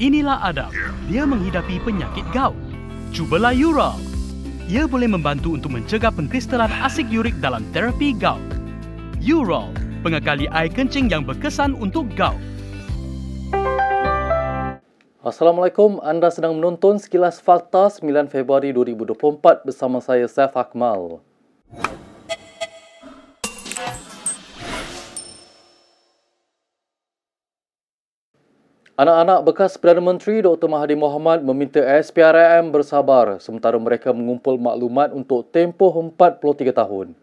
Inilah Adam. Dia menghidapi penyakit gout. Cubalah Ural. Ia boleh membantu untuk mencegah pengkristalan asid urik dalam terapi gout. Ural, pengekali air kencing yang berkesan untuk gout. Assalamualaikum, anda sedang menonton Sekilas Fakta 9 Februari 2024 bersama saya, Saif Akmal. Anak-anak bekas Perdana Menteri Dr. Mahathir Mohamad meminta SPRM bersabar sementara mereka mengumpul maklumat untuk tempoh 43 tahun.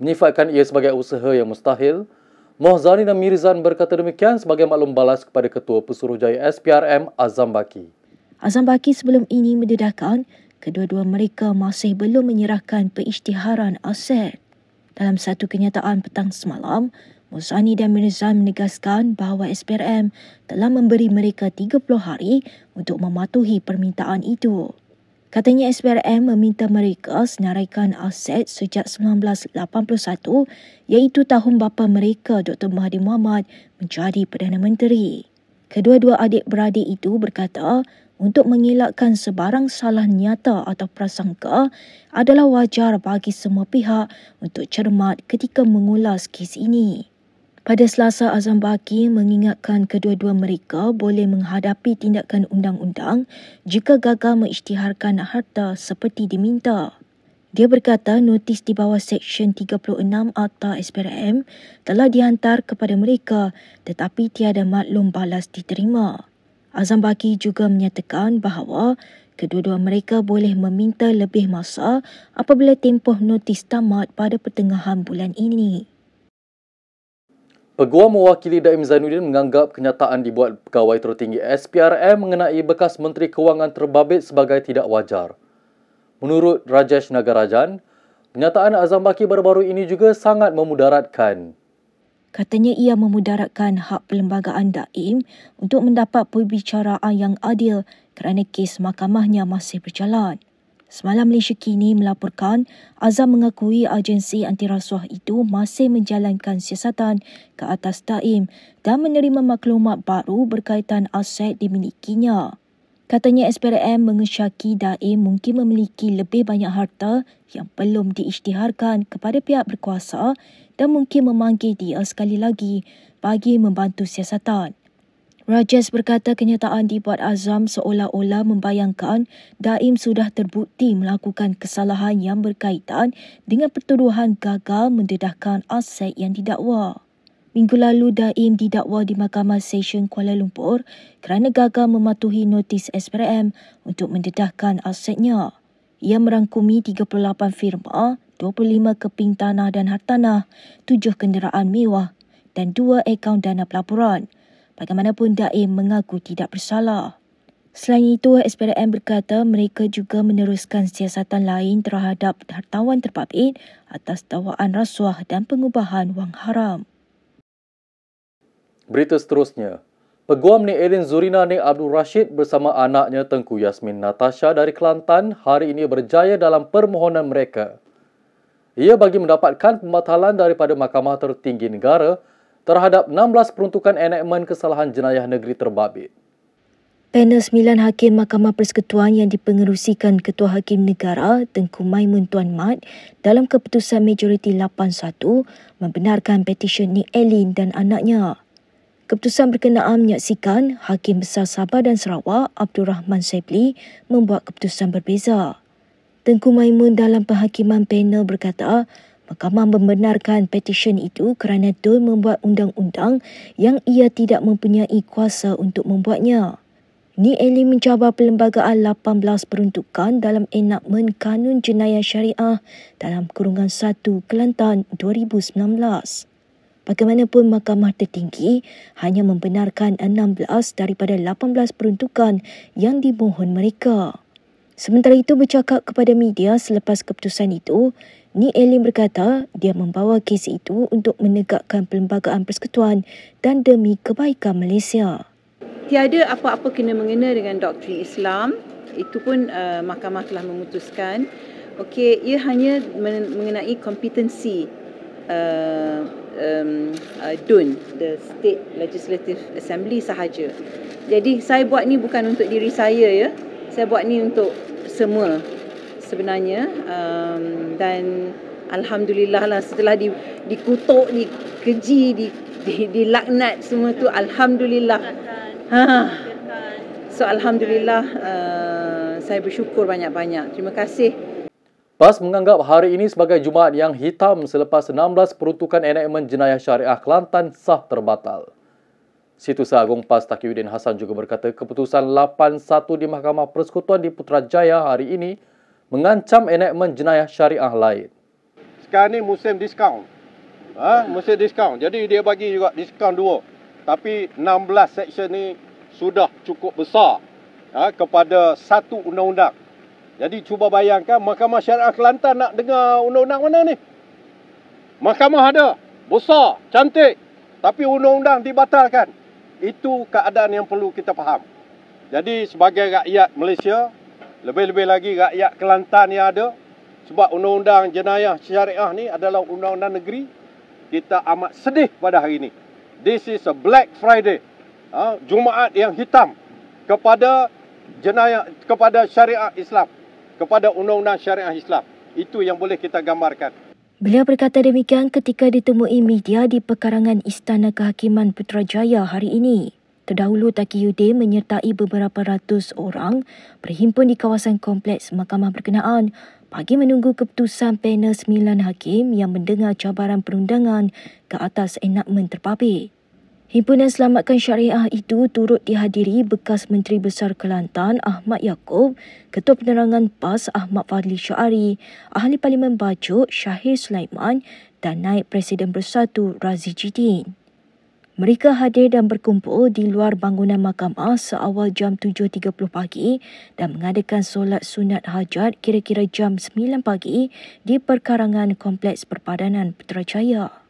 Menyifatkan ia sebagai usaha yang mustahil, Mohzani dan Mirzan berkata demikian sebagai maklum balas kepada Ketua Pesuruhjaya SPRM Azam Baki. Azam Baki sebelum ini mendedahkan kedua-dua mereka masih belum menyerahkan pengisytiharan aset. Dalam satu kenyataan petang semalam, Mohzani dan Mirzan menegaskan bahawa SPRM telah memberi mereka 30 hari untuk mematuhi permintaan itu. Katanya SPRM meminta mereka senaraikan aset sejak 1981 iaitu tahun bapa mereka Dr. Mahathir Mohamad menjadi Perdana Menteri. Kedua-dua adik-beradik itu berkata untuk mengelakkan sebarang salah nyata atau prasangka adalah wajar bagi semua pihak untuk cermat ketika mengulas kes ini. Pada Selasa, Azam Baki mengingatkan kedua-dua mereka boleh menghadapi tindakan undang-undang jika gagal mengisytiharkan harta seperti diminta. Dia berkata notis di bawah Seksyen 36 Akta SPRM telah dihantar kepada mereka tetapi tiada maklum balas diterima. Azam Baki juga menyatakan bahawa kedua-dua mereka boleh meminta lebih masa apabila tempoh notis tamat pada pertengahan bulan ini. Peguam mewakili Daim Zainuddin menganggap kenyataan dibuat pegawai tertinggi SPRM mengenai bekas Menteri Kewangan terbabit sebagai tidak wajar. Menurut Rajesh Nagarajan, kenyataan Azam Baki baru-baru ini juga sangat memudaratkan. Katanya ia memudaratkan hak perlembagaan Daim untuk mendapat perbicaraan yang adil kerana kes mahkamahnya masih berjalan. Semalam Malaysia Kini melaporkan Azam mengakui agensi antirasuah itu masih menjalankan siasatan ke atas Daim dan menerima maklumat baru berkaitan aset dimilikinya. Katanya SPRM mengesyaki Daim mungkin memiliki lebih banyak harta yang belum diisytiharkan kepada pihak berkuasa dan mungkin memanggil dia sekali lagi bagi membantu siasatan. Rajesh berkata kenyataan dibuat Azam seolah-olah membayangkan Daim sudah terbukti melakukan kesalahan yang berkaitan dengan pertuduhan gagal mendedahkan aset yang didakwa. Minggu lalu Daim didakwa di Mahkamah Session Kuala Lumpur kerana gagal mematuhi notis SPRM untuk mendedahkan asetnya. Ia merangkumi 38 firma, 25 keping tanah dan hartanah, 7 kenderaan mewah dan 2 akaun dana pelaburan. Bagaimanapun Daim mengaku tidak bersalah. Selain itu, SPRM berkata mereka juga meneruskan siasatan lain terhadap hartawan terbabit atas dakwaan rasuah dan pengubahan wang haram. Berita seterusnya, Peguam Nik Elin Zurina Nik Abdul Rashid bersama anaknya Tengku Yasmin Natasha dari Kelantan hari ini berjaya dalam permohonan mereka. Ia bagi mendapatkan pembatalan daripada Mahkamah Tertinggi Negara terhadap 16 peruntukan enakmen kesalahan jenayah negeri terbabit. Panel 9 Hakim Mahkamah Persekutuan yang dipengerusikan Ketua Hakim Negara Tengku Maimun Tuan Mat dalam keputusan majoriti 8-1 membenarkan petisyen Nik Elin dan anaknya. Keputusan berkenaan menyaksikan Hakim Besar Sabah dan Sarawak Abdul Rahman Saibli membuat keputusan berbeza. Tengku Maimun dalam penghakiman panel berkata Mahkamah membenarkan petisyen itu kerana Tun membuat undang-undang yang ia tidak mempunyai kuasa untuk membuatnya. Nik Elin mencabar perlembagaan 18 peruntukan dalam enakmen Kanun Jenayah Syariah dalam kurungan 1 Kelantan 2019. Bagaimanapun Mahkamah Tertinggi hanya membenarkan 16 daripada 18 peruntukan yang dimohon mereka. Sementara itu bercakap kepada media selepas keputusan itu, Nik Elin berkata dia membawa kes itu untuk menegakkan perlembagaan persekutuan dan demi kebaikan Malaysia. Tiada apa-apa kena-mengena dengan doktrin Islam. Itu pun mahkamah telah memutuskan. Okey, ia hanya mengenai kompetensi DUN, the State Legislative Assembly sahaja. Jadi saya buat ni bukan untuk diri saya ya. Saya buat ni untuk semua sebenarnya, dan alhamdulillah lah setelah dikutuk, dikeji, dilaknat semua tu, alhamdulillah. So alhamdulillah, saya bersyukur banyak-banyak. Terima kasih. PAS menganggap hari ini sebagai Jumaat yang hitam selepas 16 peruntukan enakmen jenayah syariah Kelantan sah terbatal. Setiausaha Agung PAS Taqiyuddin Hassan juga berkata keputusan 8-1 di Mahkamah Persekutuan di Putrajaya hari ini mengancam enakmen jenayah syariah lain. Sekarang ni musim diskaun. Musim diskaun. Jadi dia bagi juga diskaun 2. Tapi 16 section ni sudah cukup besar kepada satu undang-undang. Jadi cuba bayangkan Mahkamah Syariah Kelantan nak dengar undang-undang mana ni? Mahkamah ada, besar, cantik. Tapi undang-undang dibatalkan. Itu keadaan yang perlu kita faham. Jadi sebagai rakyat Malaysia, lebih-lebih lagi rakyat Kelantan yang ada, sebab undang-undang jenayah syariah ni adalah undang-undang negeri, kita amat sedih pada hari ini. This is a Black Friday. Jumaat yang hitam kepada jenayah, kepada syariah Islam, kepada undang-undang syariah Islam. Itu yang boleh kita gambarkan. Beliau berkata demikian ketika ditemui media di pekarangan Istana Kehakiman Putrajaya hari ini. Terdahulu Taqiyuddin menyertai beberapa ratus orang berhimpun di kawasan kompleks mahkamah berkenaan bagi menunggu keputusan panel 9 hakim yang mendengar cabaran perundangan ke atas enakmen terpabit. Himpunan Selamatkan Syariah itu turut dihadiri bekas Menteri Besar Kelantan Ahmad Yaakob, Ketua Penerangan PAS Ahmad Fadli Syari, Ahli Parlimen Bajuk Syahir Sulaiman dan Naib Presiden Bersatu Razi Jidin. Mereka hadir dan berkumpul di luar bangunan mahkamah seawal jam 7.30 pagi dan mengadakan solat sunat hajat kira-kira jam 9 pagi di perkarangan Kompleks Perpadanan Putrajaya.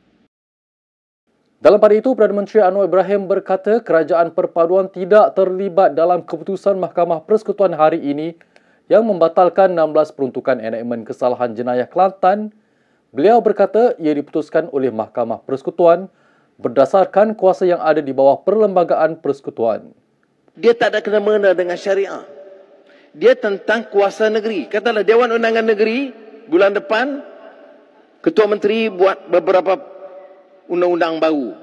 Dalam pada itu, Perdana Menteri Anwar Ibrahim berkata kerajaan perpaduan tidak terlibat dalam keputusan Mahkamah Persekutuan hari ini yang membatalkan 16 peruntukan enakmen kesalahan jenayah Kelantan. Beliau berkata ia diputuskan oleh Mahkamah Persekutuan berdasarkan kuasa yang ada di bawah Perlembagaan Persekutuan. Dia tak ada kena-mengena dengan syariah. Dia tentang kuasa negeri. Katalah Dewan Undangan Negeri bulan depan, Ketua Menteri buat beberapa undang-undang baru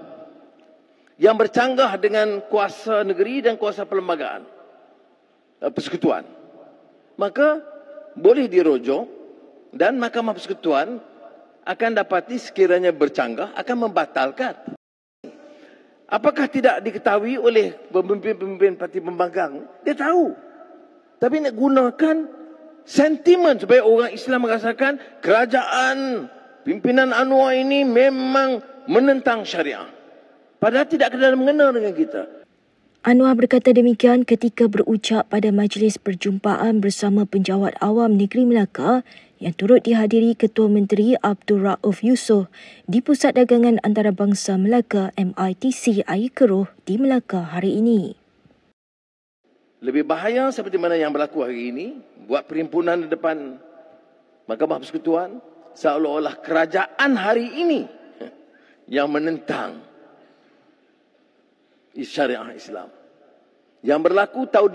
yang bercanggah dengan kuasa negeri dan kuasa perlembagaan persekutuan. Maka boleh dirujuk dan Mahkamah Persekutuan akan dapati sekiranya bercanggah akan membatalkan. Apakah tidak diketahui oleh pemimpin-pemimpin parti pembangkang? Dia tahu. Tapi nak gunakan sentimen supaya orang Islam merasakan kerajaan pimpinan Anwar ini memang menentang syariah. Padahal tidak kena mengena dengan kita. Anwar berkata demikian ketika berucap pada majlis perjumpaan bersama Penjawat Awam Negeri Melaka yang turut dihadiri Ketua Menteri Abdul Rauf Yusof di Pusat Dagangan Antarabangsa Melaka MITC Air Keruh di Melaka hari ini. Lebih bahaya seperti mana yang berlaku hari ini, buat perhimpunan di depan Mahkamah Persekutuan, seolah-olah kerajaan hari ini yang menentang syariah Islam. Yang berlaku tahun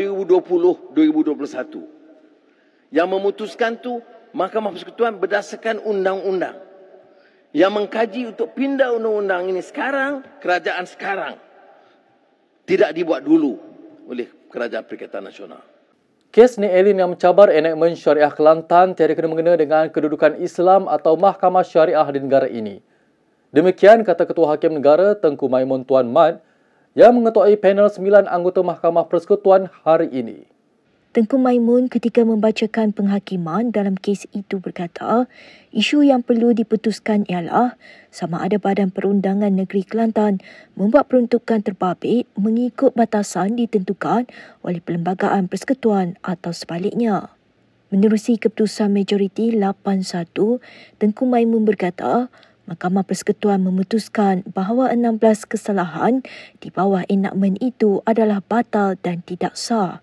2020-2021. Yang memutuskan tu Mahkamah Persekutuan berdasarkan undang-undang. Yang mengkaji untuk pindah undang-undang ini sekarang, kerajaan sekarang. Tidak dibuat dulu oleh Kerajaan Perikatan Nasional. Kes Nik Elin yang mencabar enakmen syariah Kelantan tiada kena-mengena dengan kedudukan Islam atau Mahkamah Syariah di negara ini. Demikian kata Ketua Hakim Negara Tengku Maimun Tuan Mat yang mengetuai panel 9 anggota Mahkamah Persekutuan hari ini. Tengku Maimun ketika membacakan penghakiman dalam kes itu berkata, isu yang perlu diputuskan ialah sama ada Badan Perundangan Negeri Kelantan membuat peruntukan terbabit mengikut batasan ditentukan oleh Perlembagaan Persekutuan atau sebaliknya. Menerusi keputusan majoriti 8-1, Tengku Maimun berkata, Mahkamah Persekutuan memutuskan bahawa 16 kesalahan di bawah enakmen itu adalah batal dan tidak sah.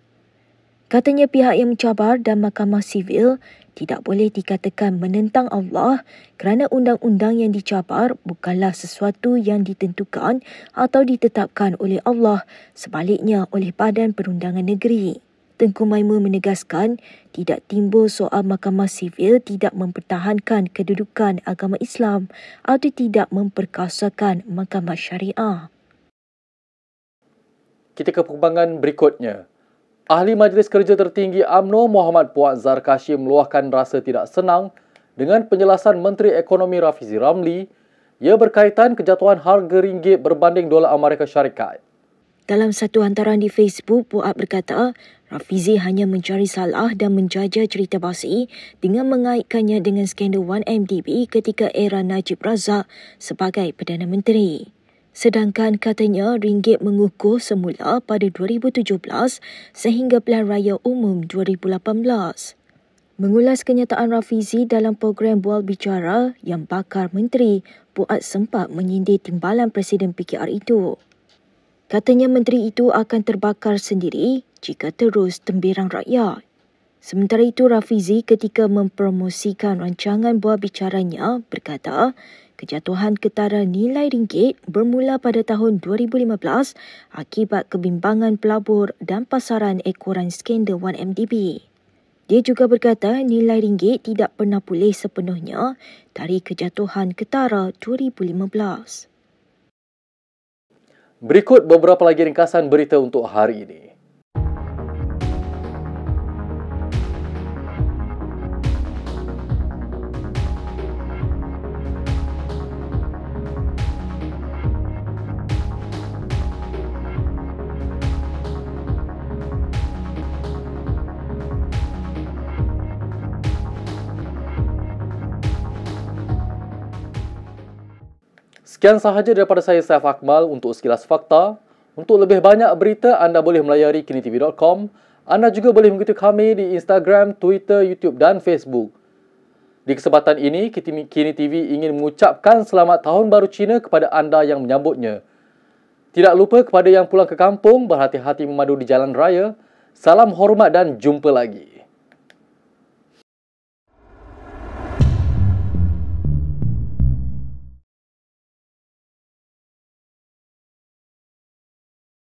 Katanya pihak yang mencabar dan Mahkamah Sivil tidak boleh dikatakan menentang Allah kerana undang-undang yang dicabar bukanlah sesuatu yang ditentukan atau ditetapkan oleh Allah, sebaliknya oleh Badan Perundangan Negeri. Tengku Maimun menegaskan tidak timbul soal Mahkamah Sivil tidak mempertahankan kedudukan agama Islam atau tidak memperkasakan Mahkamah Syariah. Kita ke perkembangan berikutnya. Ahli Majlis Kerja Tertinggi UMNO Muhammad Puan Zarkashim meluahkan rasa tidak senang dengan penjelasan Menteri Ekonomi Rafizi Ramli ia berkaitan kejatuhan harga ringgit berbanding dolar Amerika Syarikat. Dalam satu hantaran di Facebook, Puan berkata Rafizi hanya mencari salah dan menjajah cerita basi dengan mengaitkannya dengan skandal 1MDB ketika era Najib Razak sebagai Perdana Menteri. Sedangkan katanya ringgit mengukuh semula pada 2017 sehingga pilihan raya umum 2018. Mengulas kenyataan Rafizi dalam program Bual Bicara yang bakar menteri, Puan sempat menyindir timbalan Presiden PKR itu. Katanya menteri itu akan terbakar sendiri jika terus temberang rakyat. Sementara itu Rafizi ketika mempromosikan rancangan Bual Bicaranya berkata, kejatuhan ketara nilai ringgit bermula pada tahun 2015 akibat kebimbangan pelabur dan pasaran ekoran skandal 1MDB. Dia juga berkata nilai ringgit tidak pernah pulih sepenuhnya dari kejatuhan ketara 2015. Berikut beberapa lagi ringkasan berita untuk hari ini. Sekian sahaja daripada saya, Saif Akmal, untuk sekilas fakta. Untuk lebih banyak berita, anda boleh melayari kinitv.com. Anda juga boleh mengikuti kami di Instagram, Twitter, YouTube dan Facebook. Di kesempatan ini, Kini TV ingin mengucapkan selamat Tahun Baru Cina kepada anda yang menyambutnya. Tidak lupa kepada yang pulang ke kampung, berhati-hati memadu di jalan raya. Salam hormat dan jumpa lagi.